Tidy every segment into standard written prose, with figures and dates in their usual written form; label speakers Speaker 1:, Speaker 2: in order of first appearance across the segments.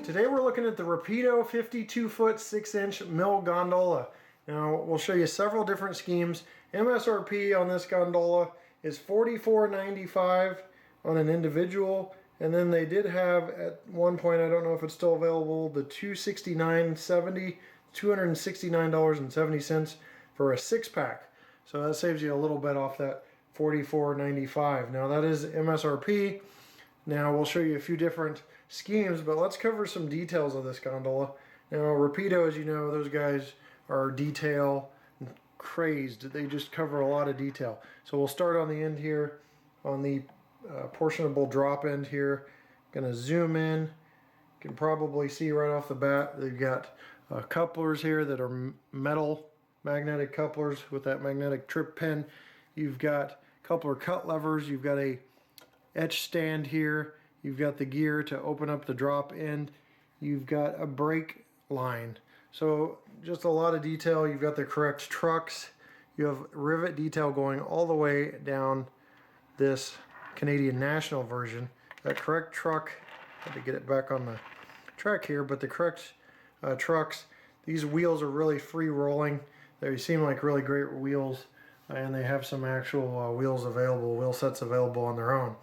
Speaker 1: Today we're looking at the Rapido 52-foot 6-inch mill gondola. Now we'll show you several different schemes. MSRP on this gondola is $44.95 on an individual, and then they did have at one point, I don't know if it's still available, the $269.70, $269.70 for a 6-pack. So that saves you a little bit off that $44.95. Now that is MSRP. Now we'll show you a few different schemes, but let's cover some details of this gondola. Now Rapido, as you know, those guys are detail crazed. They just cover a lot of detail. So we'll start on the end here, on the portionable drop end here. Gonna zoom in. You can probably see right off the bat they've got couplers here that are metal magnetic couplers with that magnetic trip pin. You've got coupler cut levers. You've got a etch stand here. You've got the gear to open up the drop end. You've got a brake line. So just a lot of detail. You've got the correct trucks. You have rivet detail going all the way down this Canadian National version. That correct truck, had to get it back on the track here, but the correct trucks, these wheels are really free rolling. They seem like really great wheels, and they have some actual wheels available, wheel sets available on their own.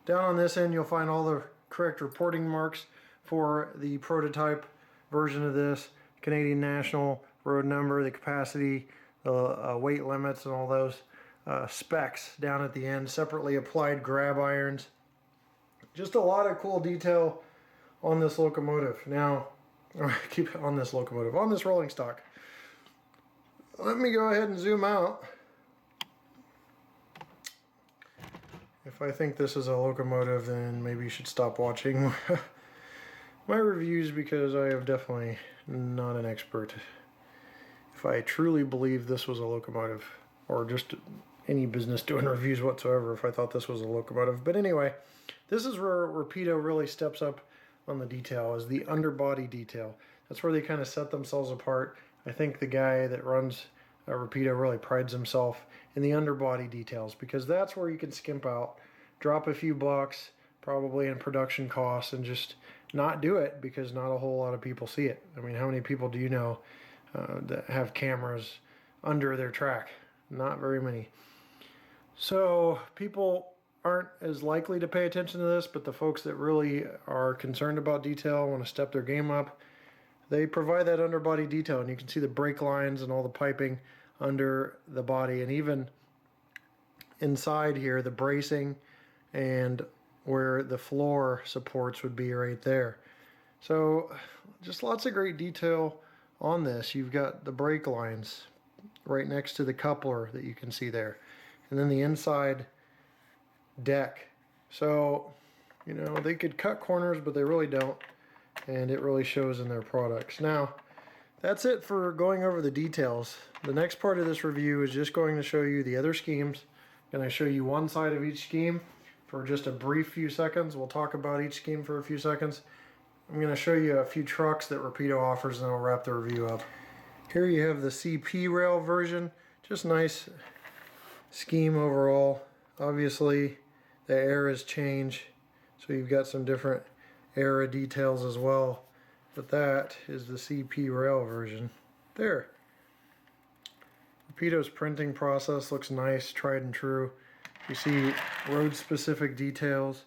Speaker 1: Down on this end you'll find all the correct reporting marks for the prototype version of this. Canadian National, road number, the capacity, the weight limits, and all those specs down at the end. Separately applied grab irons. Just a lot of cool detail on this locomotive. Now, keep on this locomotive, on this rolling stock. Let me go ahead and zoom out. If I think this is a locomotive, then maybe you should stop watching my reviews, because I am definitely not an expert. If I truly believe this was a locomotive, or just any business doing reviews whatsoever, if I thought this was a locomotive. But anyway, this is where Rapido really steps up on the detail, is the underbody detail. That's where they kind of set themselves apart. I think the guy that runs Rapido really prides himself in the underbody details, because that's where you can skimp out, drop a few bucks probably in production costs, and just not do it because not a whole lot of people see it. I mean, how many people do you know that have cameras under their track? Not very many. So people aren't as likely to pay attention to this, but the folks that really are concerned about detail, want to step their game up, they provide that underbody detail, and you can see the brake lines and all the piping under the body, and even inside here the bracing and where the floor supports would be right there. So just lots of great detail on this. You've got the brake lines right next to the coupler that you can see there, and then the inside deck. So, you know, they could cut corners, but they really don't, and it really shows in their products. Now, that's it for going over the details. The next part of this review is just going to show you the other schemes. I'm going to show you one side of each scheme for just a brief few seconds. We'll talk about each scheme for a few seconds. I'm going to show you a few trucks that Rapido offers, and then I'll wrap the review up. Here you have the CP rail version. Just nice scheme overall. Obviously, the eras change, so you've got some different era details as well. But that is the CP rail version. There. Rapido's printing process looks nice, tried and true. You see road-specific details.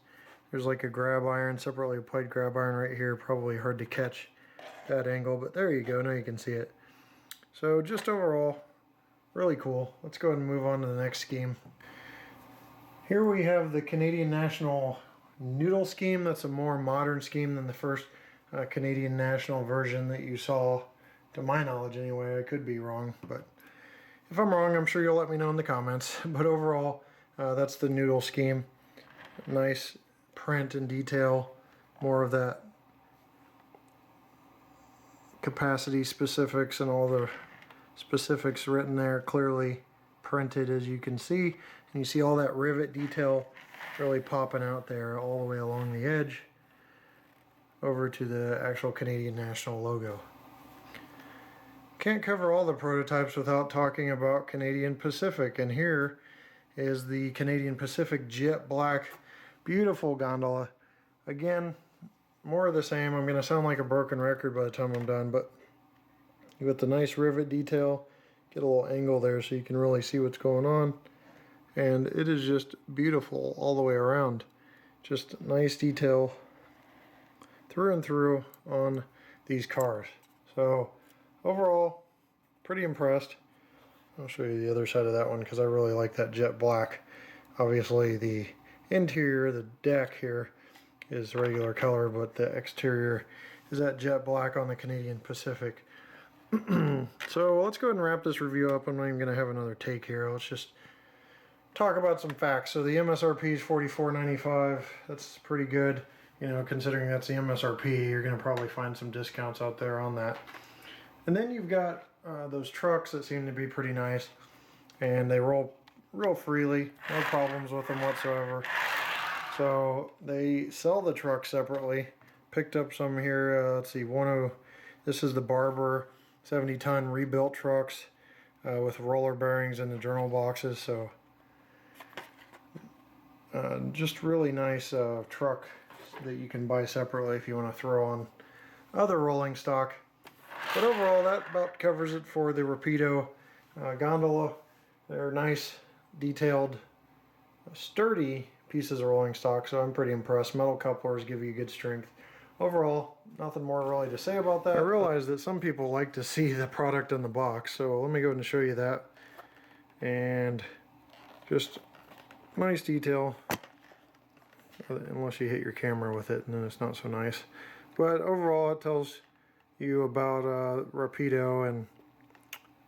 Speaker 1: There's like a grab iron, separately applied grab iron right here. Probably hard to catch that angle, but there you go. Now you can see it. So just overall, really cool. Let's go ahead and move on to the next scheme. Here we have the Canadian National Noodle scheme. That's a more modern scheme than the first Canadian National version that you saw, to my knowledge anyway. I could be wrong, but if I'm wrong, I'm sure you'll let me know in the comments. But overall, that's the Noodle scheme. Nice print and detail, more of that capacity specifics and all the specifics written there, clearly printed, as you can see. And you see all that rivet detail really popping out there all the way along the edge over to the actual Canadian National logo. Can't cover all the prototypes without talking about Canadian Pacific, and here is the Canadian Pacific Jet Black. Beautiful gondola. Again, more of the same. I'm going to sound like a broken record by the time I'm done, but you got the nice rivet detail. Get a little angle there so you can really see what's going on. And it is just beautiful all the way around. Just nice detail through and through on these cars. So overall, pretty impressed. I'll show you the other side of that one because I really like that jet black. Obviously the interior, the deck here, is regular color, but the exterior is that jet black on the Canadian Pacific. So let's go ahead and wrap this review up. I'm not even going to have another take here. Let's just talk about some facts. So the MSRP is $44.95. That's pretty good. You know, considering that's the MSRP, you're going to probably find some discounts out there on that. And then you've got those trucks that seem to be pretty nice, and they roll real freely. No problems with them whatsoever. So they sell the trucks separately. Picked up some here. Let's see, this is the Barber 70-ton rebuilt trucks with roller bearings in the journal boxes. So just really nice truck that you can buy separately if you want to throw on other rolling stock. But overall, that about covers it for the Rapido Gondola. They're nice, detailed, sturdy pieces of rolling stock, so I'm pretty impressed. Metal couplers give you good strength. Overall, nothing more really to say about that. I realize that some people like to see the product in the box, so let me go ahead and show you that. And just nice detail, unless you hit your camera with it, and then it's not so nice. But overall, it tells you about Rapido and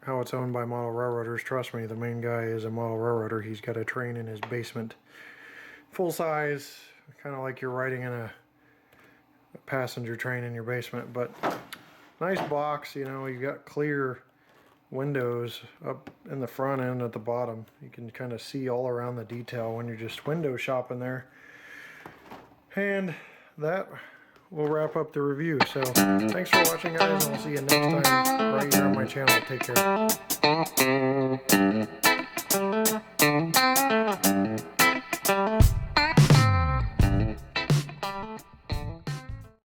Speaker 1: how it's owned by model railroaders. Trust me, the main guy is a model railroader. He's got a train in his basement, full size, kind of like you're riding in a passenger train in your basement. But nice box, you know, you got clear windows up in the front and at the bottom. You can kind of see all around the detail when you're just window shopping there. And that will wrap up the review. So thanks for watching, guys, and I'll see you next time right here on my channel. Take care.